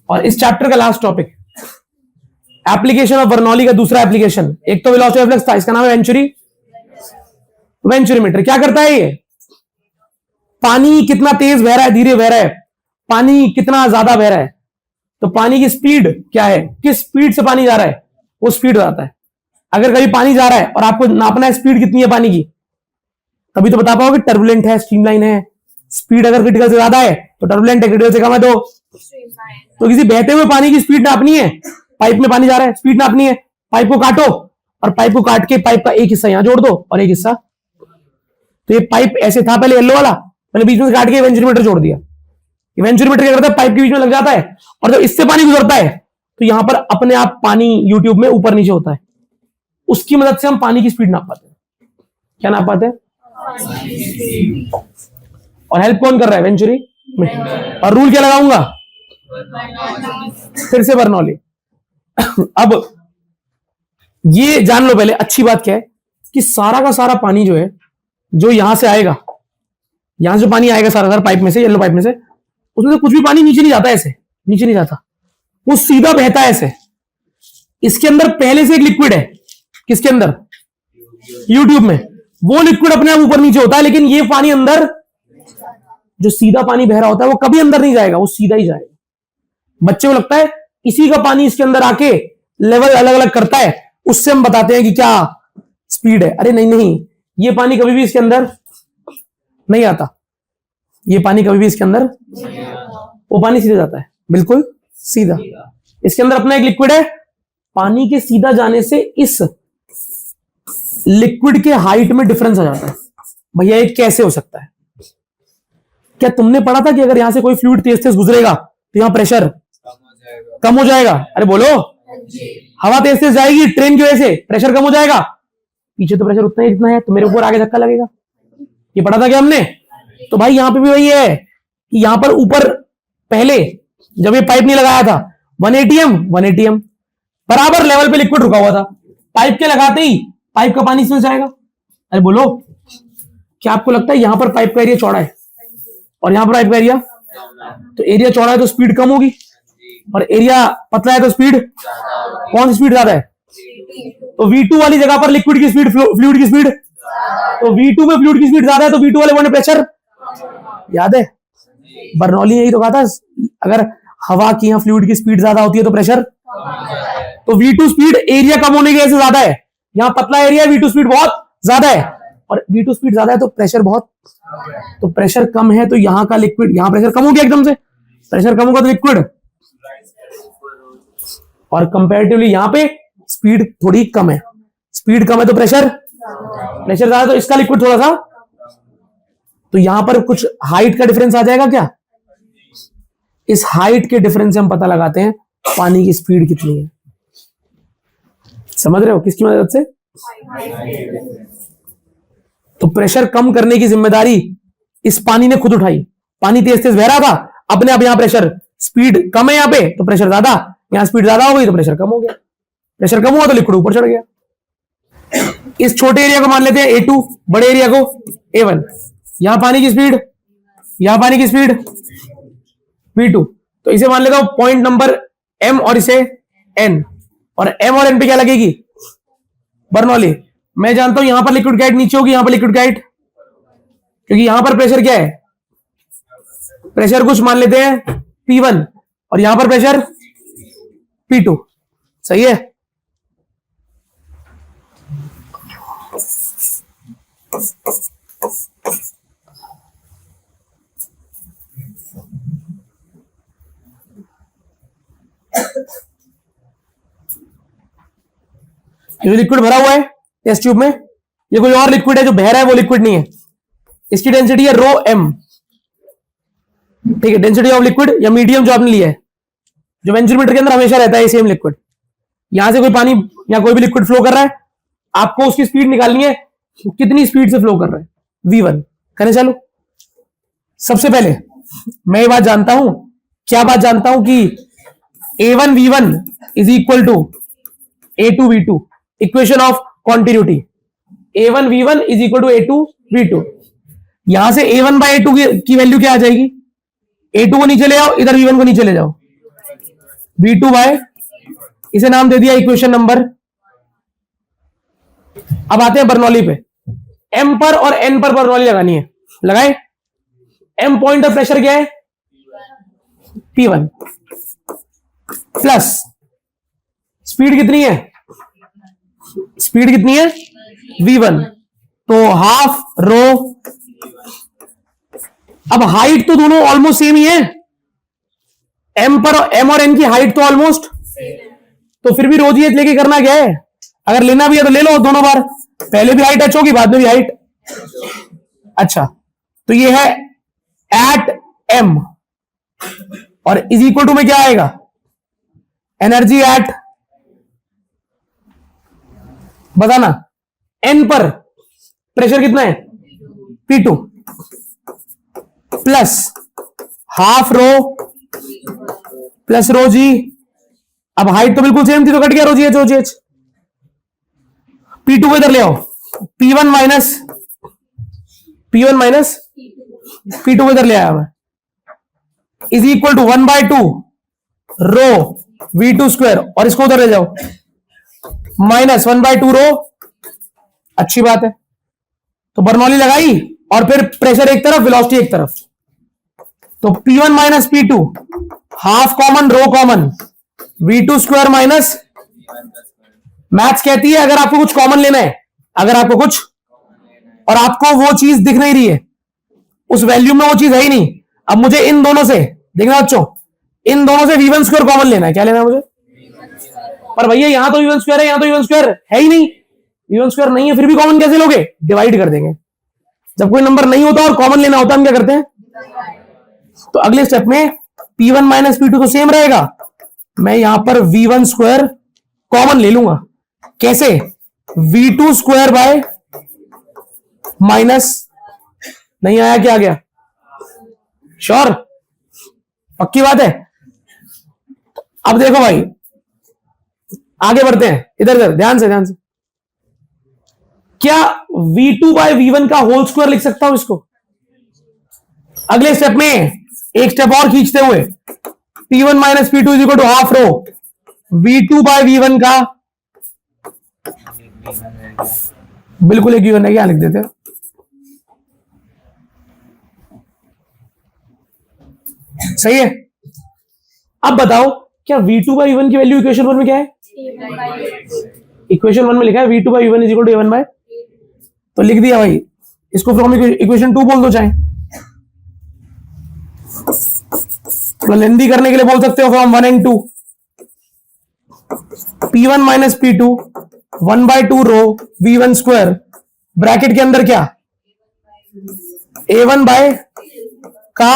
और इस चैप्टर का last topic application of Bernoulli का दूसरा एप्लीकेशन। एक तो वेलोसिटी रिफ्लेक्स था, इसका नाम है वेंचुरीमीटर। क्या करता है ये? पानी कितना तेज बह रहा है, धीरे बह रहा है, पानी कितना ज्यादा बह रहा है, तो पानी की स्पीड क्या है, किस स्पीड से पानी जा रहा है, वो स्पीड बताता है। अगर कभी पानी जा रहा है और आपको नापना है स्पीड कितनी है पानी की, तभी तो बता पाओगे टर्बुलेंट है, स्ट्रीमलाइन है। स्पीड अगर क्रिटिकल से ज्यादा है तो टर्बुलेंट है, क्रिटिकल से कम है तो किसी बहते हुए पानी की स्पीड नापनी है, पाइप में पानी जा रहा है, स्पीड नापनी है, पाइप को काटो और पाइप को काट के पाइप का एक हिस्सा यहां जोड़ दो और एक हिस्सा, तो ये पाइप ऐसे था पहले येलो वाला, मैंने बीच में से काट के वेंचुरीमीटर जोड़ दिया। वेंचुरीमीटर क्या करता है, पाइप के बीच में लग जाता है और जब इससे पानी गुजरता है तो यहां पर अपने आप पानी यूट्यूब में ऊपर नीचे होता है, उसकी मदद से हम पानी की स्पीड नाप पाते हैं। क्या नाप पाते हैं? और हेल्प कौन कर रहा है? वेंचुरी। और रूल क्या लगाऊंगा? फिर से बर्नौली। अब ये जान लो पहले, अच्छी बात क्या है कि सारा का सारा पानी जो है, जो यहां से आएगा, यहां से पानी आएगा सारा सारा पाइप में से, येलो पाइप में से, उसमें से कुछ भी पानी नीचे नहीं जाता, ऐसे नीचे नहीं जाता, वो सीधा बहता है ऐसे। इसके अंदर पहले से एक लिक्विड है, किसके अंदर? यूट्यूब में। वो लिक्विड अपने आप ऊपर नीचे होता है, लेकिन ये पानी अंदर, जो सीधा पानी बह रहा होता है वो कभी अंदर नहीं जाएगा, वो सीधा ही जाएगा। बच्चे को लगता है इसी का पानी इसके अंदर आके लेवल अलग अलग करता है, उससे हम बताते हैं कि क्या स्पीड है। अरे नहीं नहीं, ये पानी कभी भी इसके अंदर नहीं आता, ये पानी कभी भी इसके अंदर, वो पानी सीधा जाता है, बिल्कुल सीधा। इसके अंदर अपना एक लिक्विड है, पानी के सीधा जाने से इस लिक्विड के हाइट में डिफरेंस आ जाता है। भैया ये कैसे हो सकता है? क्या तुमने पढ़ा था कि अगर यहां से कोई फ्लूइड तेज तेज गुजरेगा तो यहां प्रेशर कम हो जाएगा? अरे बोलो, हवा तेज तेज जाएगी ट्रेन की वजह से, प्रेशर कम हो जाएगा। पीछे तो प्रेशर उतना ही जितना है, तो मेरे ऊपर आगे धक्का लगेगा। ये पढ़ा था क्या हमने? तो भाई यहां पे भी वही है कि यहां पर ऊपर पहले जब ये पाइप नहीं लगाया था 1 ATM बराबर लेवल पे लिक्विड रुका हुआ था, पाइप के लगाते ही पाइप का पानी इसमें जाएगा। अरे बोलो, क्या आपको लगता है यहां पर पाइप का एरिया चौड़ा है और यहां पर पाइप का एरिया, तो एरिया चौड़ा है तो स्पीड कम होगी, और एरिया पतला है तो स्पीड, कौन सी स्पीड ज्यादा है? तो V2 वाली जगह पर लिक्विड की स्पीड, फ्लूइड की स्पीड, तो V2 में फ्लूइड की स्पीड ज्यादा है तो V2 वाले में प्रेशर, याद है? बर्नौली यही तो कहा था, अगर हवा की यहां फ्लूइड की स्पीड ज्यादा होती है तो प्रेशर, तो V2 स्पीड एरिया कम होने की वजह से ज्यादा है, यहां पतला एरिया है, V2 स्पीड बहुत ज्यादा है, और V2 स्पीड ज्यादा है तो प्रेशर बहुत, तो प्रेशर कम है तो यहां का लिक्विड, यहां प्रेशर कम हो गया एकदम से, प्रेशर कम होगा तो लिक्विड, और कंपैरेटिवली यहां पे स्पीड थोड़ी कम है, स्पीड कम है तो प्रेशर ज्यादा, तो इसका लिक्विड थोड़ा सा, तो यहां पर कुछ हाइट का डिफरेंस आ जाएगा क्या? इस हाइट के डिफरेंस से हम पता लगाते हैं पानी की स्पीड कितनी है। समझ रहे हो? किसकी मदद से? तो प्रेशर कम करने की जिम्मेदारी इस पानी ने खुद उठाई। पानी तेज तेज बह रहा था, अपने आप यहां प्रेशर, स्पीड कम है यहां पे तो प्रेशर ज्यादा, यहां स्पीड ज्यादा हो गई तो प्रेशर कम हो गया, प्रेशर कम हुआ तो लिक्विड ऊपर चढ़ गया। इस छोटे एरिया को मान लेते हैं A2, बड़े एरिया को A1। यहां पानी की स्पीड, यहां पानी की स्पीड V2, तो इसे मान लेता हूं पॉइंट नंबर M और इसे N, और M और N पे क्या लगेगी? बर्नौली। मैं जानता हूं यहां पर लिक्विड गाइड नीचे होगी, यहां पर लिक्विड गाइड, क्योंकि यहां पर प्रेशर क्या है? प्रेशर कुछ मान लेते हैं P1 और यहां पर प्रेशर P2। सही है? ये लिक्विड भरा हुआ है टेस्ट ट्यूब में, ये कोई और लिक्विड है जो बह रहा है, वो लिक्विड नहीं है, इसकी डेंसिटी है रो m, ठीक है? डेंसिटी ऑफ लिक्विड या मीडियम जो आपने लिया है, जो वेंचुरीमीटर के अंदर हमेशा रहता है सेम लिक्विड। यहां से कोई पानी या कोई भी लिक्विड फ्लो कर रहा है, आपको उसकी स्पीड निकालनी है, कितनी स्पीड से फ्लो कर रहा है, V1 करें। चलो सबसे पहले मैं ये बात जानता हूं, क्या बात जानता हूं कि A1 V1 is equal to A2 V2, equation of continuity. A1 V1 is equal to A2 V2। यहां से A1/A2 की वैल्यू क्या आ जाएगी? A2 को नीचे ले आओ, इधर V1 को नीचे ले जाओ, V2 बाय, इसे नाम दे दिया इक्वेशन नंबर। अब आते हैं बर्नौली पे। M पर और N पर बर्नौली लगानी है, लगाए। M पॉइंट ऑफ प्रेशर क्या है? P1 प्लस स्पीड कितनी है? स्पीड कितनी है? V1, तो हाफ रो। अब हाइट तो दोनों ऑलमोस्ट सेम ही है, M और N की हाइट तो ऑलमोस्ट, तो फिर भी रो जी एच लेके करना क्या है? अगर लेना भी है तो ले लो दोनों बार, पहले भी हाइट एच होगी, बाद में भी हाइट। अच्छा, तो ये है एट M और इज इक्वल टू में क्या आएगा? एनर्जी एट, बताना, N पर प्रेशर कितना है? P2 plus half rho plus rho g. अब हाइट तो बिल्कुल सेम थी, तो कट गया रो जी एच, रो जी एच। P2 को इधर ले आओ, P1 माइनस P2 को इधर ले आया मैं, is equal to 1/2 rho V2 square, और इसको उधर ले जाओ, माइनस 1/2 रो। अच्छी बात है, तो बर्नौली लगाई और फिर प्रेशर एक तरफ, वेलोसिटी एक तरफ, तो P1 minus P2, half common rho common, V2 square minus, maths कहती है अगर आपको कुछ कॉमन लेना है, अगर आपको कुछ, और आपको वो चीज दिख नहीं रही है, उस वैल्यू में वो चीज है ही नहीं, अब मुझे इन दोनों से, देखना बच्चों, इन दोनों से V1 स्क्वायर कॉमन लेना है। क्या लेना है मुझे? पर भैया यहां तो V1 स्क्वायर है, यहां तो V1 स्क्वायर है ही नहीं, V1 स्क्वायर नहीं है, फिर भी कॉमन कैसे लोगे? डिवाइड कर देंगे। जब कोई नंबर नहीं होता और कॉमन लेना होता, हम क्या करते हैं? तो अगले स्टेप में P1 माइनस P2 तो सेम रहेगा, मैं यहां पर V1 स्क्वायर कॉमन ले लूंगा। कैसे? V2 स्क्वायर बाय माइनस, नहीं आया, क्या आ गया? श्योर, पक्की बात है। अब देखो भाई, आगे बढ़ते हैं, इधर इधर ध्यान से ध्यान से। क्या V2 बाय V1 का होल स्क्वायर लिख सकता हूं इसको? अगले स्टेप में एक स्टेप और खींचते हुए, P1 minus P2 is equal to half rho V2 by V1 का, बिल्कुल एक गिवन है, क्या लिख देते हैं? सही है। अब बताओ, क्या V2 बाय V1 की वैल्यू इक्वेशन 1 में क्या है? इक्वेशन 1 में लिखा है V2 by V1 is equal to A1 by, तो लिख दिया भाई, इसको फिर हम इक्वेशन 2 बोल दो चाहे, तो लेंदी करने के लिए बोल सकते हो from 1 and 2, P1 minus P2 1/2 rho V1 square, bracket के अंदर क्या? A1 बाय का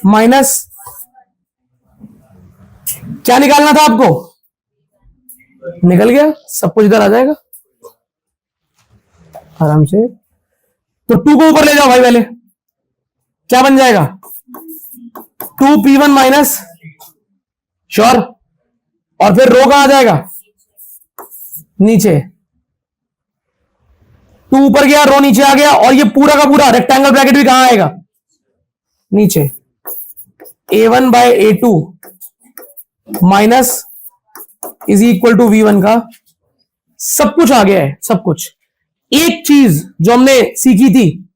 माइनस, क्या निकालना था आपको? निकल गया, सब कुछ इधर आ जाएगा आराम से। तो 2 को ऊपर ले जाओ भाई, पहले क्या बन जाएगा? 2P1 माइनस, श्योर, और फिर रो कहां आ जाएगा? नीचे, 2 ऊपर गया, रो नीचे आ गया, और ये पूरा का पूरा रेक्टेंगल ब्रैकेट भी कहां आएगा? नीचे। A1 by A2 minus is equal to V1 का, सब कुछ आ गया है, सब कुछ। एक चीज जो हमने सीखी थी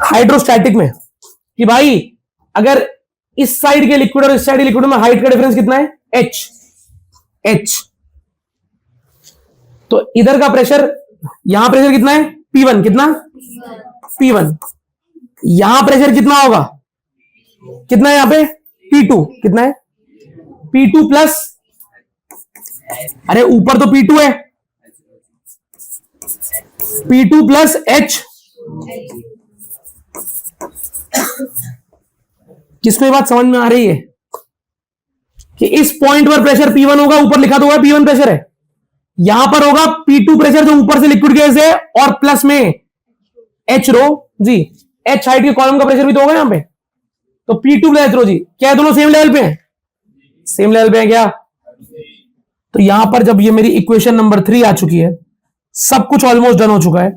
हाइड्रोस्टैटिक में, कि भाई अगर इस साइड के लिक्विड और इस साइड के लिक्विड में हाइट का डिफरेंस कितना है? H। तो इधर का प्रेशर, यहां प्रेशर कितना है? P1, कितना? P1। यहां प्रेशर कितना होगा? कितना है यहां पे? P2, कितना है? P2 प्लस, अरे ऊपर तो P2 है, P2 प्लस H। किसको ये बात समझ में आ रही है कि इस पॉइंट पर प्रेशर P1 होगा, ऊपर लिखा तो हुआ P1 प्रेशर है, यहां पर होगा P2 प्रेशर जो ऊपर से लिक्विड गैस है, और प्लस में H रो जी, H हाइट के कॉलम का प्रेशर भी तो होगा यहां पे, तो P2 प्लस H रो जी, क्या दोनों सेम लेवल पे हैं? सेम लेवल पे है क्या? तो यहां पर जब ये मेरी इक्वेशन नंबर 3 आ चुकी है, सब कुछ ऑलमोस्ट डन हो चुका है,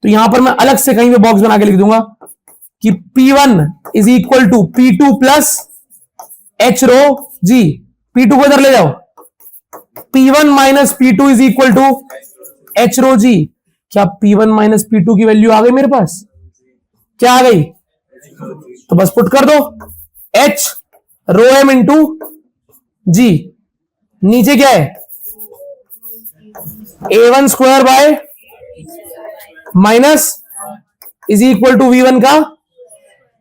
तो यहां पर मैं अलग से कहीं पे बॉक्स बना के लिख दूंगा कि P1 is equal to P2 plus h rho g. P2 को इधर ले जाओ, P1 minus P2 is equal to h rho g. क्या P1 माइनस P2 की वैल्यू आ गई मेरे पास? क्या आ गई? तो बस पुट कर दो H row M into G. नीचे क्या है? A1 square by minus is equal to V1 का,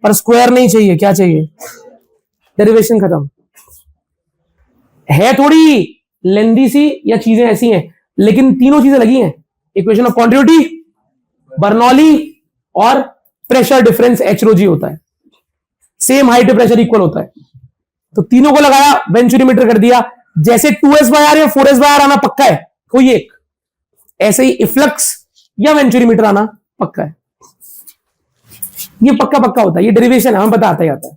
पर स्क्वायर नहीं चाहिए, क्या चाहिए? डेरिवेशन खत्म। है थोड़ी लेंदी सी या चीजें ऐसी हैं, लेकिन तीनों चीजें लगी हैं। इक्वेशन ऑफ कॉन्टिन्यूटी, बर्नौली और प्रेशर डिफरेंस एच रो जी होता है। सेम हाइट प्रेशर इक्वल होता है। तो तीनों को लगाया, वेंचुरीमीटर कर दिया। जैसे 2s/r या 4s/r आना पक्का है कोई एक, ऐसे ही इफ्लक्स या वेंचुरीमीटर आना पक्का है। ये पक्का पक्का होता है, ये डेरिवेशन है, हमें पता आता ही आता है।